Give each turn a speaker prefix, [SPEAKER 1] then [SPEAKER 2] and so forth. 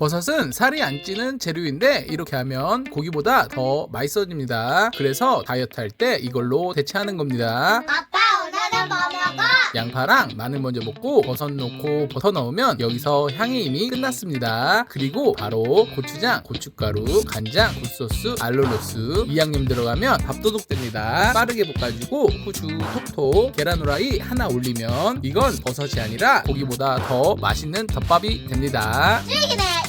[SPEAKER 1] 버섯은 살이 안 찌는 재료인데 이렇게 하면 고기보다 더 맛있어집니다. 그래서 다이어트 할 때 이걸로 대체하는 겁니다.
[SPEAKER 2] 아빠, 오늘은 뭐 먹어?
[SPEAKER 1] 양파랑 마늘 먼저 볶고 버섯 넣고 버터 넣으면 여기서 향이 이미 끝났습니다. 그리고 바로 고추장, 고춧가루, 간장, 굴소스, 알룰로스 이 양념 들어가면 밥도둑 됩니다. 빠르게 볶아주고 후추 톡톡 계란 후라이 하나 올리면 이건 버섯이 아니라 고기보다 더 맛있는 덮밥이 됩니다.
[SPEAKER 2] 찌기네.